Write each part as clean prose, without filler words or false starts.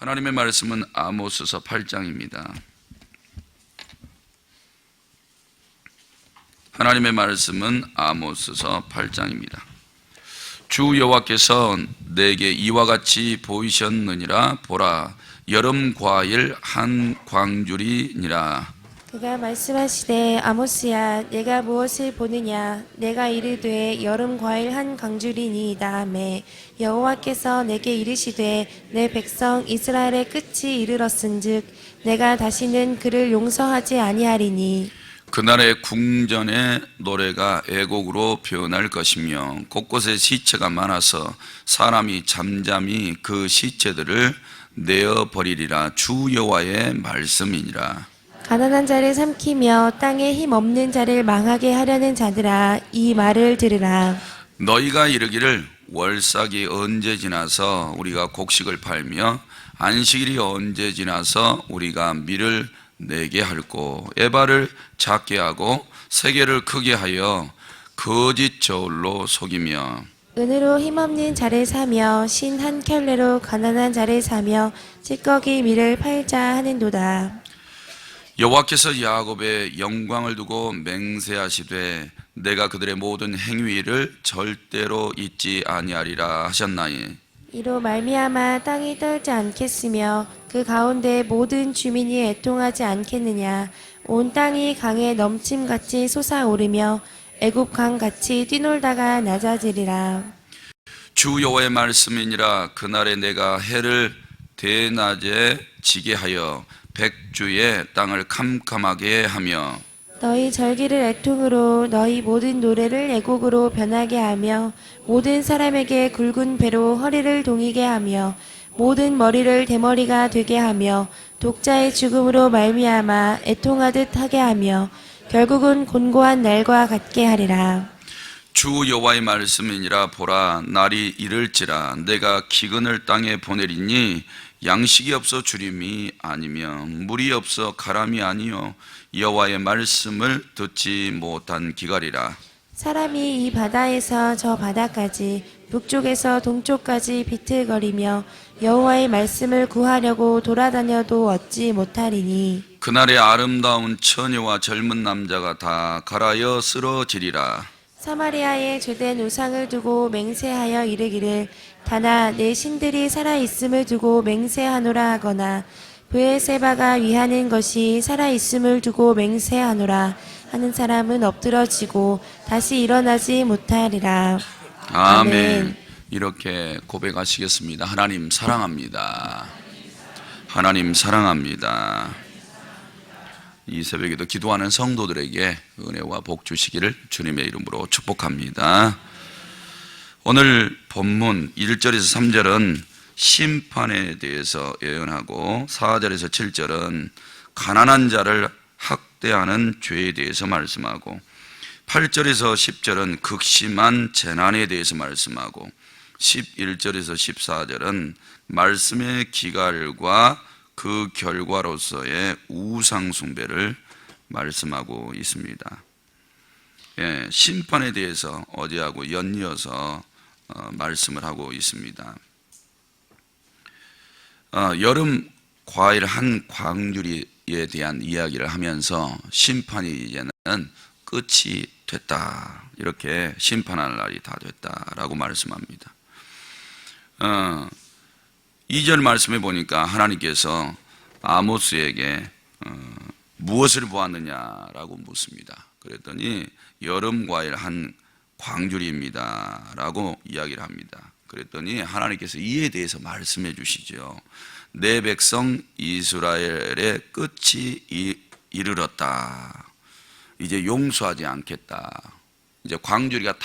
하나님의 말씀은 아모스서 8장입니다. 하나님의 말씀은 아모스서 8장입니다. 주 여호와께서 내게 이와 같이 보이셨느니라. 보라, 여름 과일 한 광주리니라. 그가 말씀하시되, 아모스야, 내가 무엇을 보느냐? 내가 이르되 여름 과일 한 광주리니이다 하매, 여호와께서 내게 이르시되, 내 백성 이스라엘의 끝이 이르렀은즉 내가 다시는 그를 용서하지 아니하리니. 그날의 궁전의 노래가 애곡으로 변할 것이며 곳곳에 시체가 많아서 사람이 잠잠히 그 시체들을 내어버리리라. 주 여호와의 말씀이니라. 가난한 자를 삼키며 땅에 힘 없는 자를 망하게 하려는 자들아, 이 말을 들으라. 너희가 이르기를 월삭이 언제 지나서 우리가 곡식을 팔며 안식일이 언제 지나서 우리가 밀을 내게 할꼬. 에바를 작게 하고 세계를 크게 하여 거짓 저울로 속이며 은으로 힘없는 자를 사며 신 한 켤레로 가난한 자를 사며 찌꺼기 밀을 팔자 하는도다. 여호와께서 야곱의 영광을 두고 맹세하시되 내가 그들의 모든 행위를 절대로 잊지 아니하리라 하셨나니, 이로 말미암아 땅이 떨지 않겠으며 그 가운데 모든 주민이 애통하지 않겠느냐. 온 땅이 강에 넘침같이 솟아오르며 애굽 강같이 뛰놀다가 낮아지리라. 주 여호와의 말씀이니라. 그날에 내가 해를 대낮에 지게 하여 백주의 땅을 캄캄하게 하며 너희 절기를 애통으로 너희 모든 노래를 애곡으로 변하게 하며 모든 사람에게 굵은 배로 허리를 동이게 하며 모든 머리를 대머리가 되게 하며 독자의 죽음으로 말미암아 애통하듯 하게 하며 결국은 곤고한 날과 같게 하리라. 주 여호와의 말씀이니라. 보라, 날이 이를지라 내가 기근을 땅에 보내리니 양식이 없어 주림이 아니며 물이 없어 가람이 아니요 여호와의 말씀을 듣지 못한 기갈이라. 사람이 이 바다에서 저 바다까지 북쪽에서 동쪽까지 비틀거리며 여호와의 말씀을 구하려고 돌아다녀도 얻지 못하리니. 그날에 아름다운 처녀와 젊은 남자가 다 갈아여 쓰러지리라. 사마리아에 죄된 우상을 두고 맹세하여 이르기를 다나 내 신들이 살아있음을 두고 맹세하노라 하거나 브엘세바가 위하는 것이 살아있음을 두고 맹세하노라 하는 사람은 엎드러지고 다시 일어나지 못하리라. 아멘. 이렇게 고백하시겠습니다. 하나님 사랑합니다. 하나님 사랑합니다. 이 새벽에도 기도하는 성도들에게 은혜와 복 주시기를 주님의 이름으로 축복합니다. 오늘 본문 1절에서 3절은 심판에 대해서 예언하고 4절에서 7절은 가난한 자를 학대하는 죄에 대해서 말씀하고 8절에서 10절은 극심한 재난에 대해서 말씀하고 11절에서 14절은 말씀의 기갈과 그 결과로서의 우상 숭배를 말씀하고 있습니다. 예, 심판에 대해서 어제하고 연이어서 말씀을 하고 있습니다. 여름 과일 한 광주리에 대한 이야기를 하면서 심판이 이제는 끝이 됐다, 이렇게 심판할 날이 다 됐다라고 말씀합니다. 2절 말씀에 보니까 하나님께서 아모스에게 무엇을 보았느냐라고 묻습니다. 그랬더니 여름 과일 한 광주리입니다 라고 이야기를 합니다. 그랬더니 하나님께서 이에 대해서 말씀해 주시죠. 내 백성 이스라엘의 끝이 이르렀다. 이제 용서하지 않겠다. 이제 광주리가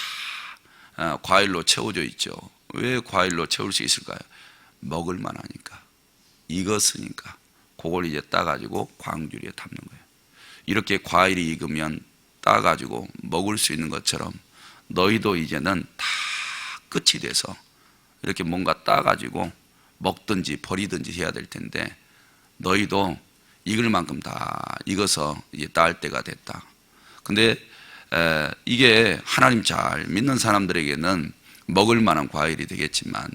다 과일로 채워져 있죠. 왜 과일로 채울 수 있을까요? 먹을 만하니까, 익었으니까 그걸 이제 따가지고 광주리에 담는 거예요. 이렇게 과일이 익으면 따가지고 먹을 수 있는 것처럼 너희도 이제는 다 끝이 돼서 이렇게 뭔가 따가지고 먹든지 버리든지 해야 될 텐데 너희도 익을 만큼 다 익어서 이제 딸 때가 됐다. 근데 이게 하나님 잘 믿는 사람들에게는 먹을 만한 과일이 되겠지만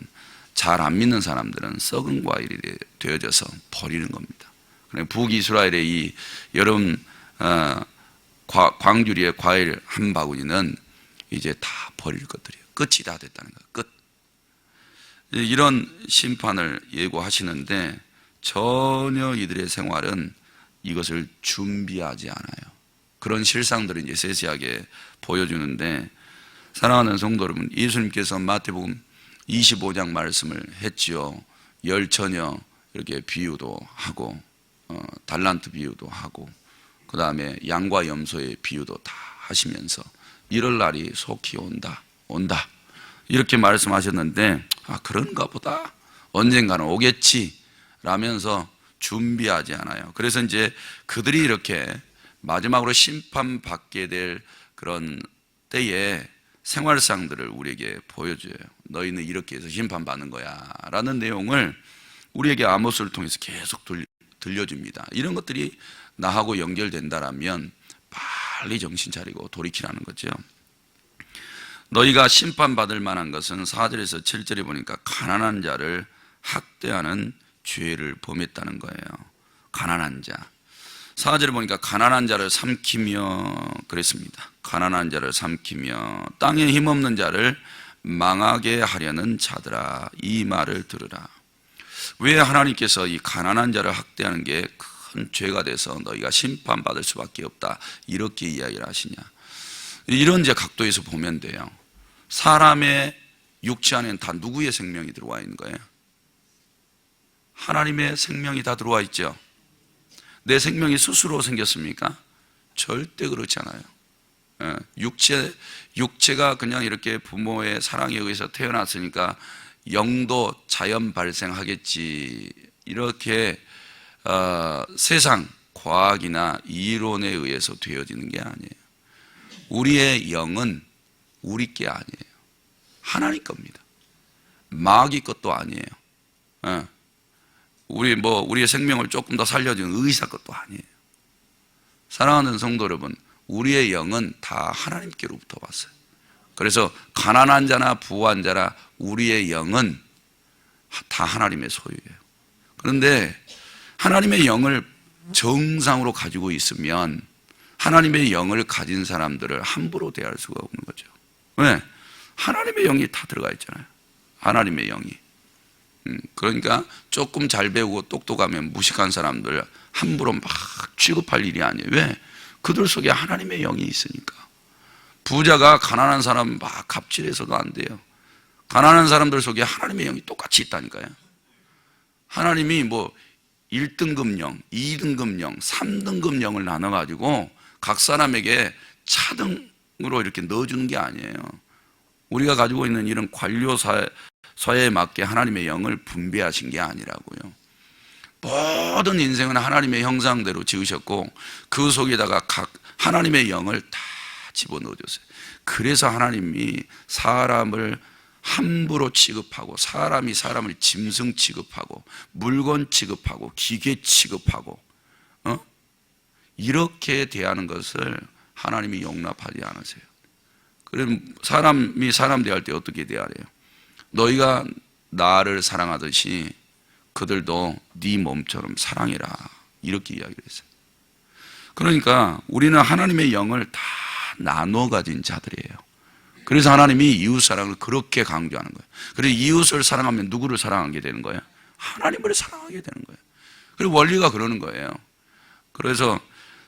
잘 안 믿는 사람들은 썩은 과일이 되어져서 버리는 겁니다. 북이스라엘의 이 여름 광주리의 과일 한 바구니는 이제 다 버릴 것들이에요. 끝이 다 됐다는 거예요. 끝. 이런 심판을 예고하시는데 전혀 이들의 생활은 이것을 준비하지 않아요. 그런 실상들을 이제 세세하게 보여주는데, 사랑하는 성도 여러분, 예수님께서 마태복음 25장 말씀을 했지요. 열처녀 이렇게 비유도 하고 달란트 비유도 하고 그 다음에 양과 염소의 비유도 다 하시면서 이럴 날이 속히 온다 이렇게 말씀하셨는데, 그런가 보다, 언젠가는 오겠지 라면서 준비하지 않아요. 그래서 이제 그들이 이렇게 마지막으로 심판받게 될 그런 때에 생활상들을 우리에게 보여줘요. 너희는 이렇게 해서 심판받는 거야 라는 내용을 우리에게 아모스를 통해서 계속 들려줍니다. 이런 것들이 나하고 연결된다라면 빨리 정신 차리고 돌이키라는 거죠. 너희가 심판받을 만한 것은 4절에서 7절에 보니까 가난한 자를 학대하는 죄를 범했다는 거예요. 가난한 자. 4절에 보니까 가난한 자를 삼키며 그랬습니다. 가난한 자를 삼키며 땅에 힘없는 자를 망하게 하려는 자들아, 이 말을 들으라. 왜 하나님께서 이 가난한 자를 학대하는 게 큰 죄가 돼서 너희가 심판받을 수밖에 없다 이렇게 이야기를 하시냐. 이런 이제 각도에서 보면 돼요. 사람의 육체 안에는 다 누구의 생명이 들어와 있는 거예요? 하나님의 생명이 다 들어와 있죠. 내 생명이 스스로 생겼습니까? 절대 그렇지 않아요. 육체가 그냥 이렇게 부모의 사랑에 의해서 태어났으니까 영도 자연 발생하겠지 이렇게 세상 과학이나 이론에 의해서 되어지는 게 아니에요. 우리의 영은 우리 게 아니에요. 하나님 겁니다. 마귀 것도 아니에요. 우리의 생명을 조금 더 살려주는 의사 것도 아니에요. 사랑하는 성도 여러분, 우리의 영은 다 하나님께로부터 왔어요. 그래서 가난한 자나 부한 자나 우리의 영은 다 하나님의 소유예요. 그런데 하나님의 영을 정상으로 가지고 있으면 하나님의 영을 가진 사람들을 함부로 대할 수가 없는 거죠. 왜? 하나님의 영이 다 들어가 있잖아요. 하나님의 영이. 그러니까 조금 잘 배우고 똑똑하면 무식한 사람들 함부로 막 취급할 일이 아니에요. 왜? 그들 속에 하나님의 영이 있으니까. 부자가 가난한 사람 막 갑질해서도 안 돼요. 가난한 사람들 속에 하나님의 영이 똑같이 있다니까요. 하나님이 1등급 영, 2등급 영, 3등급 영을 나눠가지고 각 사람에게 차등으로 이렇게 넣어주는 게 아니에요. 우리가 가지고 있는 이런 관료 사회에 맞게 하나님의 영을 분배하신 게 아니라고요. 모든 인생은 하나님의 형상대로 지으셨고 그 속에다가 각 하나님의 영을 다 집어넣어줬어요. 그래서 하나님이 사람을 함부로 취급하고 사람이 사람을 짐승 취급하고 물건 취급하고 기계 취급하고 이렇게 대하는 것을 하나님이 용납하지 않으세요. 그럼 사람이 사람 대할 때 어떻게 대하래요? 너희가 나를 사랑하듯이 그들도 네 몸처럼 사랑해라 이렇게 이야기를 했어요. 그러니까 우리는 하나님의 영을 다 나눠 가진 자들이에요. 그래서 하나님이 이웃사랑을 그렇게 강조하는 거예요. 그래서 이웃을 사랑하면 누구를 사랑하게 되는 거예요? 하나님을 사랑하게 되는 거예요. 그리고 원리가 그러는 거예요. 그래서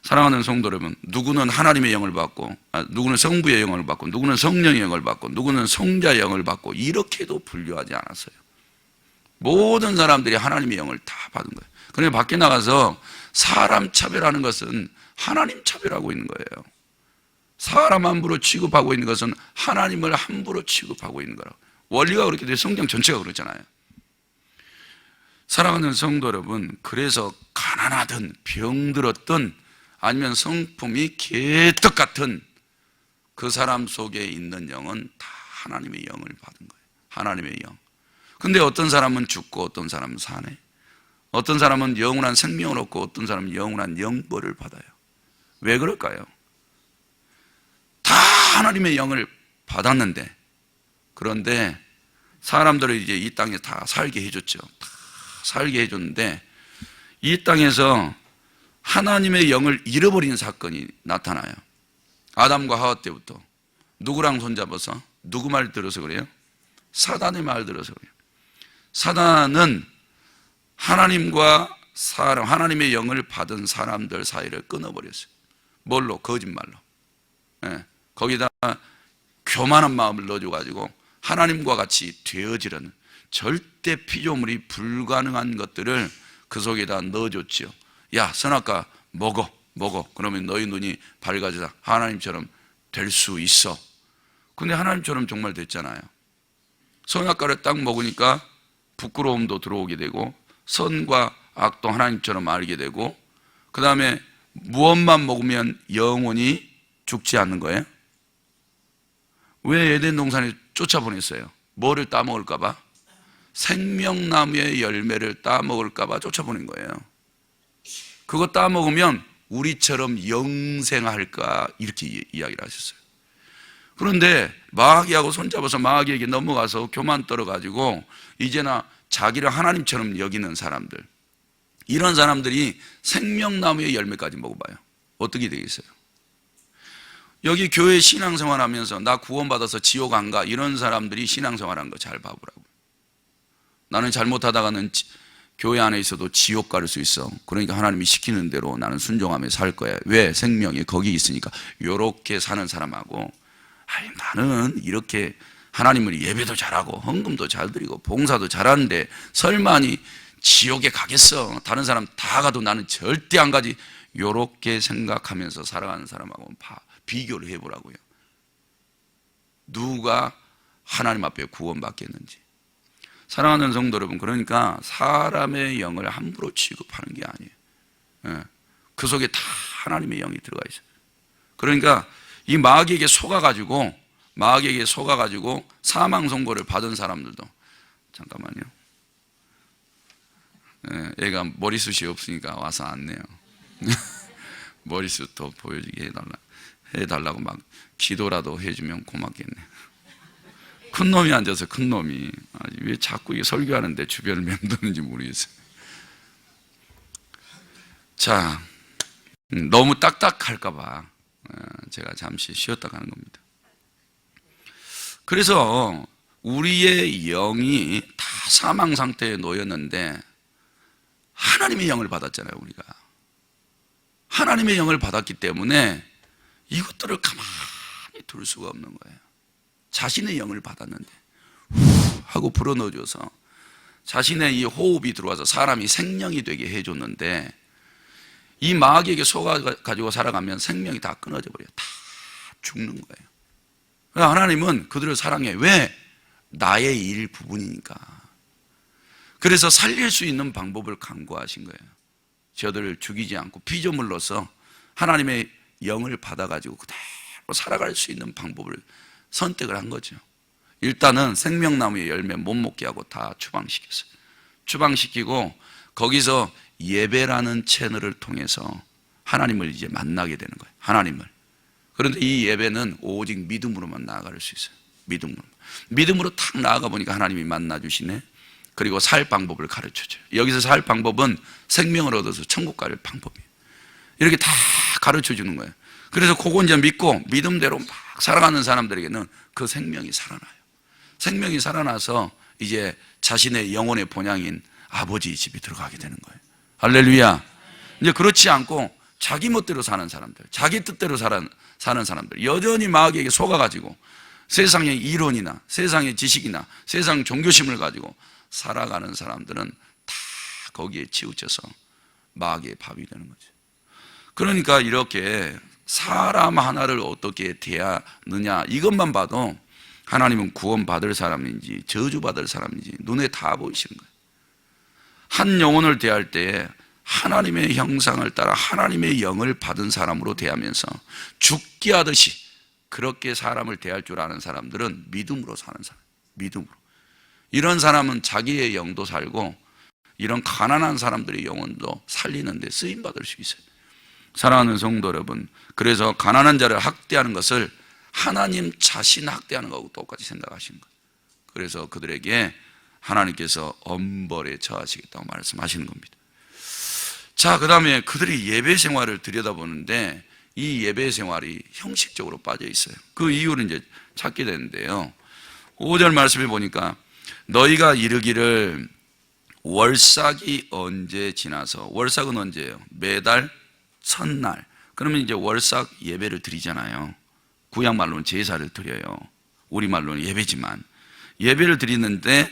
사랑하는 성도 여러분, 누구는 하나님의 영을 받고 누구는 성부의 영을 받고 누구는 성령의 영을 받고 누구는 성자의 영을 받고 이렇게도 분류하지 않았어요. 모든 사람들이 하나님의 영을 다 받은 거예요. 그러니까 밖에 나가서 사람 차별하는 것은 하나님 차별하고 있는 거예요. 사람 함부로 취급하고 있는 것은 하나님을 함부로 취급하고 있는 거라고. 원리가 그렇게 돼. 성경 전체가 그렇잖아요. 사랑하는 성도 여러분, 그래서 가난하든 병들었든 아니면 성품이 개떡 같은 그 사람 속에 있는 영은 다 하나님의 영을 받은 거예요. 하나님의 영. 근데 어떤 사람은 죽고 어떤 사람은 사네. 어떤 사람은 영원한 생명을 얻고 어떤 사람은 영원한 영벌을 받아요. 왜 그럴까요? 다 하나님의 영을 받았는데, 그런데 사람들을 이제 이 땅에 다 살게 해줬죠. 다 살게 해줬는데 이 땅에서 하나님의 영을 잃어버린 사건이 나타나요. 아담과 하와 때부터. 누구랑 손잡아서? 누구 말 들어서 그래요? 사단의 말 들어서 그래요. 사단은 하나님과 사람, 하나님의 영을 받은 사람들 사이를 끊어버렸어요. 뭘로? 거짓말로. 예, 거기다 교만한 마음을 넣어줘가지고 하나님과 같이 되어지려는 절대 피조물이 불가능한 것들을 그 속에다 넣어줬죠. 야, 선악과 먹어. 그러면 너희 눈이 밝아져서 하나님처럼 될 수 있어. 근데 하나님처럼 정말 됐잖아요. 선악과를 딱 먹으니까 부끄러움도 들어오게 되고 선과 악도 하나님처럼 알게 되고, 그 다음에 무엇만 먹으면 영원히 죽지 않는 거예요? 왜 에덴 동산에 쫓아보냈어요? 뭐를 따먹을까 봐? 생명나무의 열매를 따먹을까 봐 쫓아보낸 거예요. 그거 따먹으면 우리처럼 영생할까, 이렇게 이야기를 하셨어요. 그런데 마귀하고 손잡아서 마귀에게 넘어가서 교만 떨어가지고 이제나 자기를 하나님처럼 여기는 사람들, 이런 사람들이 생명나무의 열매까지 먹어봐요. 어떻게 되겠어요? 여기 교회 신앙생활 하면서 나 구원받아서 지옥 안 가, 이런 사람들이 신앙생활한 거 잘 봐보라고. 나는 잘못하다가는 교회 안에 있어도 지옥 갈 수 있어. 그러니까 하나님이 시키는 대로 나는 순종하며 살 거야. 왜? 생명이 거기 있으니까. 요렇게 사는 사람하고, 아니 나는 이렇게 하나님을 예배도 잘하고 헌금도 잘 드리고 봉사도 잘하는데 설마니 지옥에 가겠어. 다른 사람 다 가도 나는 절대 안 가지. 요렇게 생각하면서 살아가는 사람하고 비교를 해보라고요. 누가 하나님 앞에 구원받겠는지. 사랑하는 성도 여러분, 그러니까 사람의 영을 함부로 취급하는 게 아니에요. 예. 그 속에 다 하나님의 영이 들어가 있어요. 그러니까 이 마귀에게 속아가지고 사망 선고를 받은 사람들도, 잠깐만요. 예, 애가 머리숱이 없으니까 와서 안내요. 머리숱 더 보여주게 해달라고 막 기도라도 해주면 고맙겠네. 큰 놈이 앉아서 큰 놈이 왜 자꾸 이게 설교하는데 주변을 맴도는지 모르겠어요. 자, 너무 딱딱할까봐 제가 잠시 쉬었다 가는 겁니다. 그래서 우리의 영이 다 사망 상태에 놓였는데 하나님의 영을 받았잖아요. 우리가 하나님의 영을 받았기 때문에 이것들을 가만히 둘 수가 없는 거예요. 자신의 영을 받았는데 후 하고 불어넣어줘서 자신의 이 호흡이 들어와서 사람이 생명이 되게 해줬는데, 이 마귀에게 속아가지고 살아가면 생명이 다 끊어져 버려요. 다 죽는 거예요. 하나님은 그들을 사랑해. 왜? 나의 일부분이니까. 그래서 살릴 수 있는 방법을 강구하신 거예요. 저들을 죽이지 않고 피조물로서 하나님의 영을 받아가지고 그대로 살아갈 수 있는 방법을 선택을 한 거죠. 일단은 생명나무의 열매 못 먹게 하고 다 추방시켰어요. 추방시키고 거기서 예배라는 채널을 통해서 하나님을 이제 만나게 되는 거예요. 하나님을. 그런데 이 예배는 오직 믿음으로만 나아갈 수 있어요. 믿음으로 탁 나아가 보니까 하나님이 만나 주시네. 그리고 살 방법을 가르쳐줘요. 여기서 살 방법은 생명을 얻어서 천국 갈 방법이에요. 이렇게 다 가르쳐 주는 거예요. 그래서 그거 이제 믿고 믿음대로 막 살아가는 사람들에게는 그 생명이 살아나요. 생명이 살아나서 이제 자신의 영혼의 본향인 아버지 집에 들어가게 되는 거예요. 할렐루야. 이제 그렇지 않고 자기 멋대로 사는 사람들, 자기 뜻대로 사는 사람들, 여전히 마귀에게 속아가지고 세상의 이론이나 세상의 지식이나 세상 종교심을 가지고 살아가는 사람들은 다 거기에 치우쳐서 마귀의 밥이 되는 거죠. 그러니까 이렇게 사람 하나를 어떻게 대하느냐, 이것만 봐도 하나님은 구원받을 사람인지 저주받을 사람인지 눈에 다 보이시는 거예요. 한 영혼을 대할 때 하나님의 형상을 따라 하나님의 영을 받은 사람으로 대하면서 죽게 하듯이 그렇게 사람을 대할 줄 아는 사람들은 믿음으로 사는 사람. 믿음으로. 이런 사람은 자기의 영도 살고 이런 가난한 사람들의 영혼도 살리는 데 쓰임받을 수 있어요. 사랑하는 성도 여러분, 그래서 가난한 자를 학대하는 것을 하나님 자신 학대하는 것하고 똑같이 생각하시는 거예요. 그래서 그들에게 하나님께서 엄벌에 처하시겠다고 말씀하시는 겁니다. 자, 그 다음에 그들이 예배 생활을 들여다보는데 이 예배 생활이 형식적으로 빠져 있어요. 그 이유를 이제 찾게 되는데요. 5절 말씀에 보니까 너희가 이르기를 월삭이 언제 지나서, 월삭은 언제예요? 매달 첫날. 그러면 이제 월삭 예배를 드리잖아요. 구약 말로는 제사를 드려요. 우리 말로는 예배지만 예배를 드리는데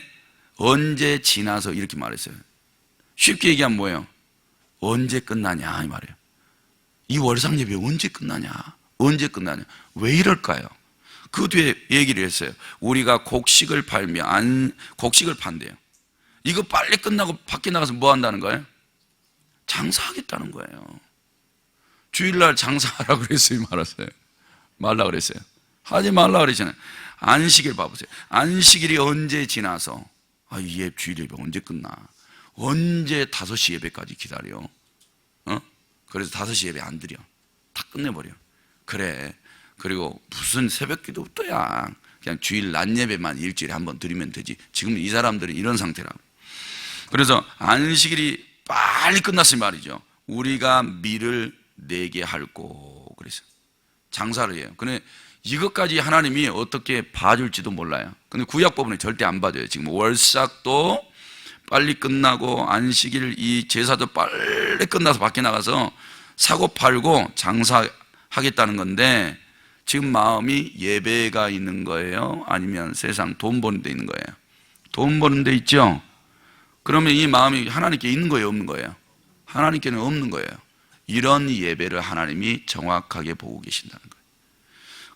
언제 지나서 이렇게 말했어요. 쉽게 얘기하면 뭐예요? 언제 끝나냐 이 말이에요. 이 월삭 예배 언제 끝나냐? 언제 끝나냐? 왜 이럴까요? 그 뒤에 얘기를 했어요. 우리가 곡식을 팔며 곡식을 판대요. 이거 빨리 끝나고 밖에 나가서 뭐 한다는 거예요? 장사하겠다는 거예요. 주일날 장사하라고 그랬어요, 말았어요? 말라 그랬어요? 하지 말라 그랬잖아요. 안식일 봐보세요. 안식일이 언제 지나서 이 주일 예배 언제 끝나? 언제 5시 예배까지 기다려? 그래서 5시 예배 안 드려. 다 끝내버려. 그래. 그리고 무슨 새벽 기도부터야. 그냥 주일 낮 예배만 일주일에 한 번 드리면 되지. 지금 이 사람들은 이런 상태라고. 그래서 안식일이 빨리 끝났을 말이죠. 우리가 밀을 내게 할고 그래서 장사를 해요. 근데 이것까지 하나님이 어떻게 봐줄지도 몰라요. 근데 구약법은 절대 안 봐줘요. 지금 월삭도 빨리 끝나고 안식일 이 제사도 빨리 끝나서 밖에 나가서 사고 팔고 장사하겠다는 건데 지금 마음이 예배가 있는 거예요? 아니면 세상 돈 버는 데 있는 거예요? 돈 버는 데 있죠? 그러면 이 마음이 하나님께 있는 거예요? 없는 거예요? 하나님께는 없는 거예요. 이런 예배를 하나님이 정확하게 보고 계신다는 거예요.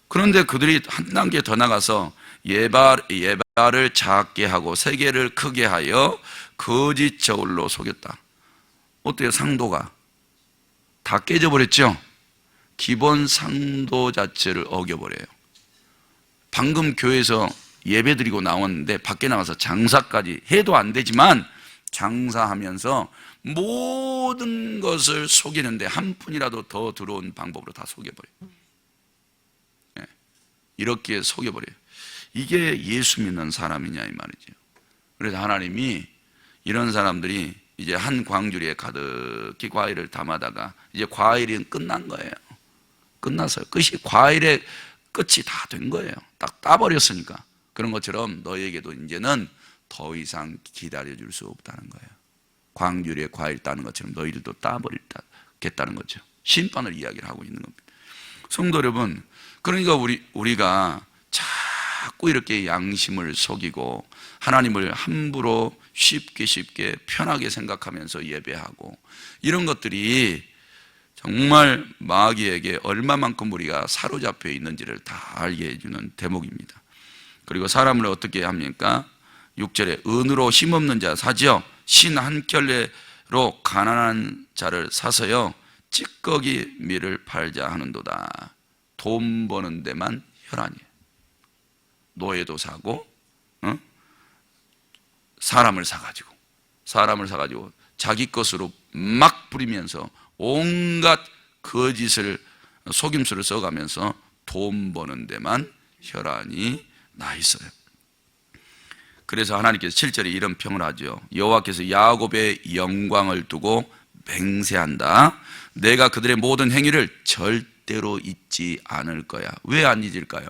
그런데 그들이 한 단계 더 나가서 예발을 작게 하고 세계를 크게 하여 거짓 저울로 속였다. 어때요? 상도가 다 깨져버렸죠? 기본 상도 자체를 어겨버려요. 방금 교회에서 예배 드리고 나왔는데 밖에 나가서 장사까지 해도 안 되지만 장사하면서 모든 것을 속이는데 한 푼이라도 더 들어온 방법으로 다 속여버려요. 이렇게 속여버려요. 이게 예수 믿는 사람이냐 이 말이죠. 그래서 하나님이 이런 사람들이 이제 한 광주리에 가득히 과일을 담아다가 이제 과일이 끝난 거예요. 끝났어요. 과일의 끝이 다 된 거예요. 딱 따버렸으니까. 그런 것처럼 너희에게도 이제는 더 이상 기다려줄 수 없다는 거예요. 광주리에 과일 따는 것처럼 너희들도 따버리겠다는 거죠. 심판을 이야기를 하고 있는 겁니다. 성도 여러분, 그러니까 우리가 자꾸 이렇게 양심을 속이고 하나님을 함부로 쉽게 편하게 생각하면서 예배하고 이런 것들이 정말 마귀에게 얼마만큼 우리가 사로잡혀 있는지를 다 알게 해주는 대목입니다. 그리고 사람을 어떻게 합니까? 6절에 은으로 힘없는 자 사지요. 신 한 켤레로 가난한 자를 사서요 찌꺼기 밀을 팔자 하는도다. 돈 버는 데만 혈안이에요. 노예도 사고 사람을 사가지고 자기 것으로 막 부리면서 온갖 거짓을 속임수를 써가면서 돈 버는 데만 혈안이 나 있어요. 그래서 하나님께서 7절에 이런 평을 하죠. 여호와께서 야곱의 영광을 두고 맹세한다. 내가 그들의 모든 행위를 절대로 잊지 않을 거야. 왜 안 잊을까요?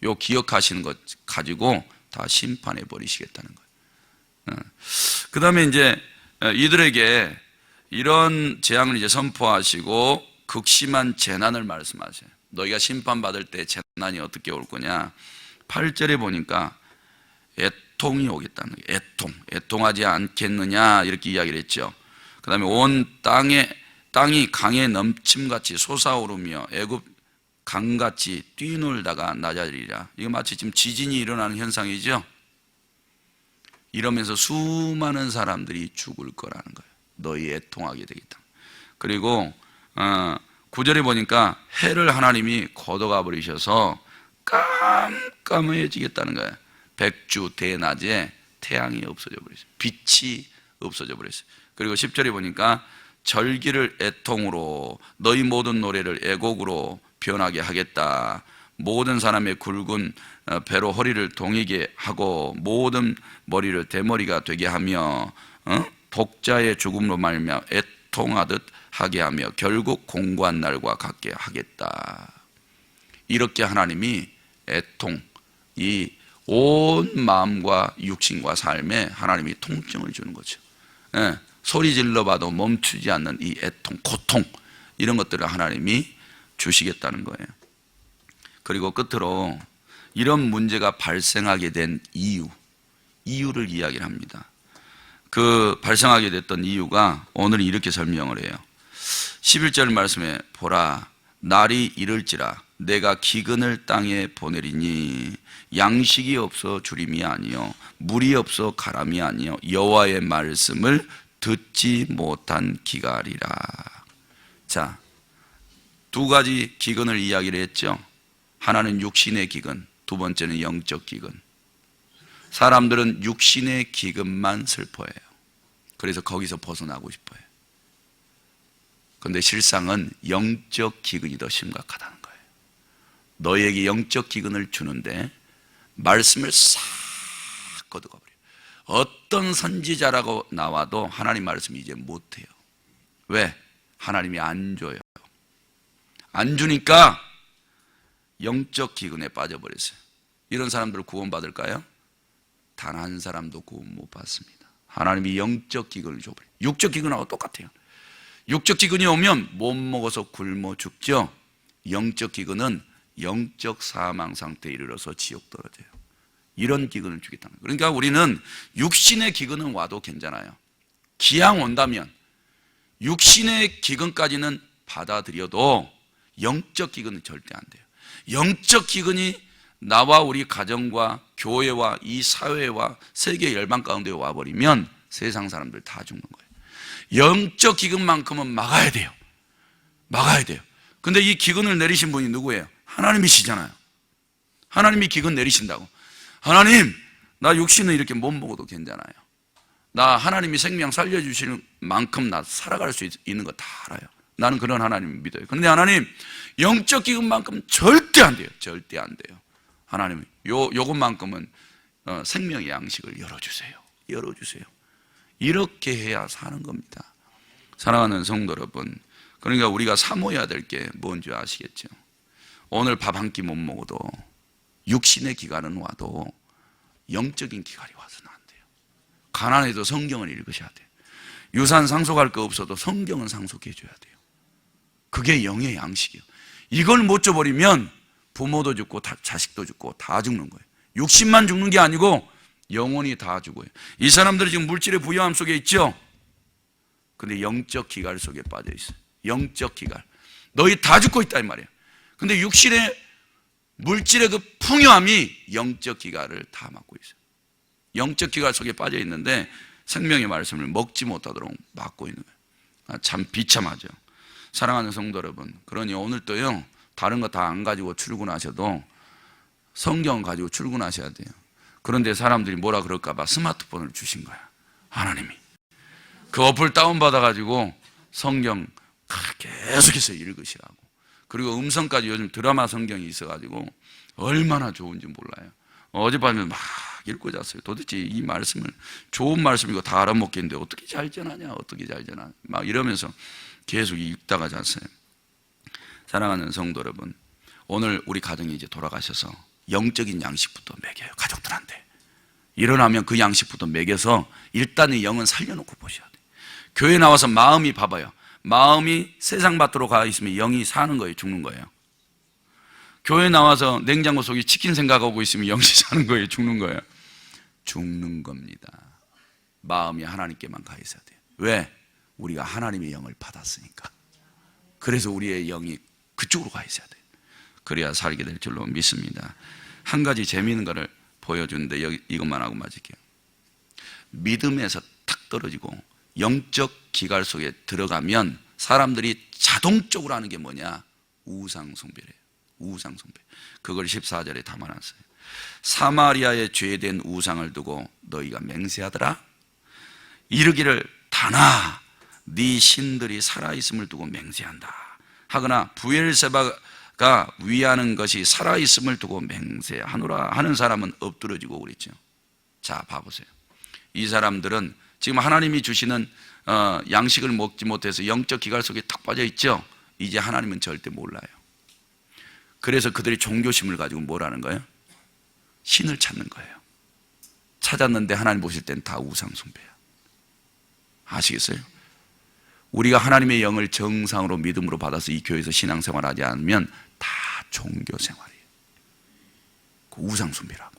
요 기억하시는 것 가지고 다 심판해 버리시겠다는 거예요. 그 다음에 이제 이들에게 이런 재앙을 이제 선포하시고 극심한 재난을 말씀하세요. 너희가 심판받을 때 재난이 어떻게 올 거냐. 8절에 보니까 애통이 오겠다는 거예요. 애통하지 않겠느냐 이렇게 이야기를 했죠. 그 다음에 온 땅이 강에 넘침같이 솟아오르며 애굽 강같이 뛰놀다가 낮아지리라. 이거 마치 지금 지진이 일어나는 현상이죠. 이러면서 수많은 사람들이 죽을 거라는 거예요. 너희 애통하게 되겠다. 그리고 9절에 보니까 해를 하나님이 걷어가 버리셔서 깜깜해지겠다는 거예요. 백주 대낮에 태양이 없어져 버렸어요. 빛이 없어져 버렸어요. 그리고 10절에 보니까 절기를 애통으로 너희 모든 노래를 애곡으로 변하게 하겠다. 모든 사람의 굵은 배로 허리를 동이게 하고 모든 머리를 대머리가 되게 하며 독자의 죽음으로 말미암아 애통하듯 하게 하며 결국 공고한 날과 같게 하겠다. 이렇게 하나님이 애통, 이 온 마음과 육신과 삶에 하나님이 통증을 주는 거죠. 소리 질러봐도 멈추지 않는 이 애통, 고통, 이런 것들을 하나님이 주시겠다는 거예요. 그리고 끝으로 이런 문제가 발생하게 된 이유를 이야기를 합니다. 그 발생하게 됐던 이유가 오늘 이렇게 설명을 해요. 11절 말씀에 보라, 날이 이를지라 내가 기근을 땅에 보내리니 양식이 없어 주림이 아니요 물이 없어 가람이 아니요 여호와의 말씀을 듣지 못한 기갈이라. 자, 두 가지 기근을 이야기를 했죠. 하나는 육신의 기근, 두 번째는 영적 기근. 사람들은 육신의 기근만 슬퍼해요. 그래서 거기서 벗어나고 싶어요. 그런데 실상은 영적 기근이 더 심각하다는 거예요. 너에게 영적 기근을 주는데 말씀을 싹 걷어버려요. 어떤 선지자라고 나와도 하나님 말씀 이제 못해요. 왜? 하나님이 안 줘요. 안 주니까 영적 기근에 빠져버렸어요. 이런 사람들 구원받을까요? 단 한 사람도 구원 못 받습니다. 하나님이 영적 기근을 줘버려요. 육적 기근하고 똑같아요. 육적 기근이 오면 못 먹어서 굶어 죽죠. 영적 기근은 영적 사망 상태에 이르러서 지옥 떨어져요. 이런 기근을 주겠다는 거예요. 그러니까 우리는 육신의 기근은 와도 괜찮아요. 기왕 온다면 육신의 기근까지는 받아들여도 영적 기근은 절대 안 돼요. 영적 기근이 나와 우리 가정과 교회와 이 사회와 세계 열방 가운데 와버리면 세상 사람들 다 죽는 거예요. 영적 기근만큼은 막아야 돼요. 막아야 돼요. 근데 이 기근을 내리신 분이 누구예요? 하나님이시잖아요. 하나님이 기근 내리신다고. 하나님, 나 육신은 이렇게 못 먹어도 괜찮아요. 나 하나님이 생명 살려주시는 만큼 나 살아갈 수 있는 거 다 알아요. 나는 그런 하나님을 믿어요. 그런데 하나님, 영적 기근만큼 절대 안 돼요. 절대 안 돼요. 하나님, 요것만큼은 생명의 양식을 열어주세요. 열어주세요. 이렇게 해야 사는 겁니다. 사랑하는 성도 여러분, 그러니까 우리가 사모해야 될 게 뭔지 아시겠죠? 오늘 밥 한 끼 못 먹어도 육신의 기갈은 와도 영적인 기갈이 와서는 안 돼요. 가난해도 성경을 읽으셔야 돼요. 유산 상속할 거 없어도 성경은 상속해 줘야 돼요. 그게 영의 양식이에요. 이걸 못 줘버리면 부모도 죽고 자식도 죽고 다 죽는 거예요. 육신만 죽는 게 아니고 영혼이 다 죽어요. 이 사람들이 지금 물질의 부유함 속에 있죠. 근데 영적 기갈 속에 빠져 있어요. 영적 기갈. 너희 다 죽고 있다 이 말이에요. 근데 육신의 물질의 그 풍요함이 영적 기갈을 다 막고 있어요. 영적 기갈 속에 빠져 있는데 생명의 말씀을 먹지 못하도록 막고 있는 거예요. 참 비참하죠. 사랑하는 성도 여러분, 그러니 오늘도요, 다른 거 다 안 가지고 출근하셔도 성경 가지고 출근하셔야 돼요. 그런데 사람들이 뭐라 그럴까 봐 스마트폰을 주신 거야. 하나님이. 그 어플 다운받아가지고 성경 계속해서 읽으시라고. 그리고 음성까지 요즘 드라마 성경이 있어가지고 얼마나 좋은지 몰라요. 어젯밤에 막 읽고 잤어요. 도대체 이 말씀을, 좋은 말씀이고 다 알아먹겠는데 어떻게 잘 전하냐, 어떻게 잘 전하냐, 막 이러면서 계속 읽다가 잤어요. 사랑하는 성도 여러분, 오늘 우리 가정이 이제 돌아가셔서 영적인 양식부터 먹여요. 가족들한테 일어나면 그 양식부터 먹여서 일단은 영은 살려놓고 보셔야 돼요. 교회 나와서 마음이 봐봐요. 마음이 세상 밭으로 가 있으면 영이 사는 거예요, 죽는 거예요. 교회 나와서 냉장고 속에 치킨 생각하고 있으면 영이 사는 거예요, 죽는 거예요. 죽는 겁니다. 마음이 하나님께만 가 있어야 돼요. 왜? 우리가 하나님의 영을 받았으니까. 그래서 우리의 영이 그쪽으로 가 있어야 돼요. 그래야 살게 될 줄로 믿습니다. 한 가지 재미있는 거를 보여주는데 여기 이것만 하고 맞을게요. 믿음에서 탁 떨어지고 영적 기갈 속에 들어가면 사람들이 자동적으로 하는 게 뭐냐? 우상숭배래요. 우상숭배. 그걸 14절에 담아놨어요. 사마리아에 죄된 우상을 두고 너희가 맹세하더라. 이르기를 다나 네 신들이 살아있음을 두고 맹세한다 하거나 부엘세바가 위하는 것이 살아있음을 두고 맹세하노라 하는 사람은 엎드러지고 그랬죠. 자, 봐보세요. 이 사람들은 지금 하나님이 주시는 양식을 먹지 못해서 영적 기갈 속에 탁 빠져 있죠. 이제 하나님은 절대 몰라요. 그래서 그들이 종교심을 가지고 뭐라는 거예요? 신을 찾는 거예요. 찾았는데 하나님 보실 땐 다 우상숭배야. 아시겠어요? 우리가 하나님의 영을 정상으로 믿음으로 받아서 이 교회에서 신앙생활하지 않으면 다 종교생활이에요. 그 우상숭배라고.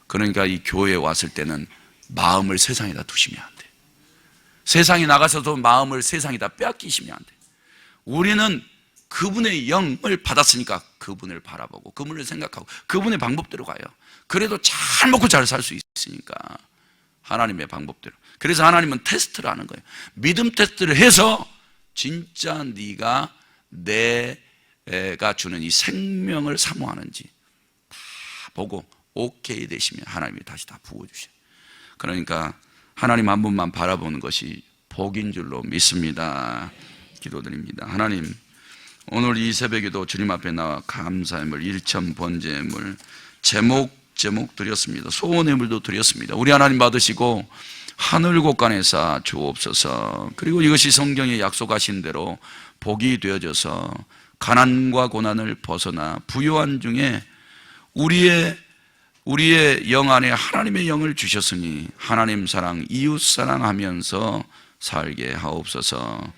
그러니까 이 교회에 왔을 때는 마음을 세상에다 두시면 안 돼. 세상에 나가서도 마음을 세상에다 빼앗기시면 안 돼. 우리는 그분의 영을 받았으니까 그분을 바라보고 그분을 생각하고 그분의 방법대로 가요. 그래도 잘 먹고 잘 살 수 있으니까 하나님의 방법대로. 그래서 하나님은 테스트를 하는 거예요. 믿음 테스트를 해서 진짜 네가 내가 주는 이 생명을 사모하는지 다 보고 오케이 되시면 하나님이 다시 다 부어주셔요. 그러니까 하나님 한 분만 바라보는 것이 복인 줄로 믿습니다. 기도드립니다. 하나님, 오늘 이 새벽에도 주님 앞에 나와 감사의 일천 번제물 제목 드렸습니다. 소원의 물도 드렸습니다. 우리 하나님 받으시고 하늘 곳간에 쌓아 주옵소서. 그리고 이것이 성경에 약속하신 대로 복이 되어져서 가난과 고난을 벗어나 부요한 중에 우리의 영 안에 하나님의 영을 주셨으니 하나님 사랑, 이웃 사랑하면서 살게 하옵소서.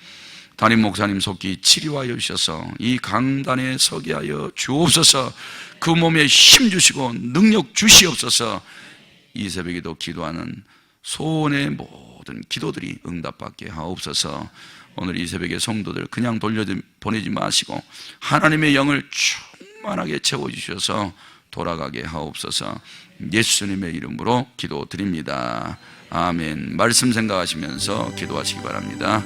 담임 목사님 속기 치료하여 주셔서 이 강단에 서게 하여 주옵소서. 그 몸에 힘 주시고 능력 주시옵소서. 이 새벽에도 기도하는 소원의 모든 기도들이 응답받게 하옵소서. 오늘 이 새벽에 성도들 그냥 보내지 마시고 하나님의 영을 충만하게 채워주셔서 돌아가게 하옵소서. 예수님의 이름으로 기도드립니다. 아멘. 말씀 생각하시면서 기도하시기 바랍니다.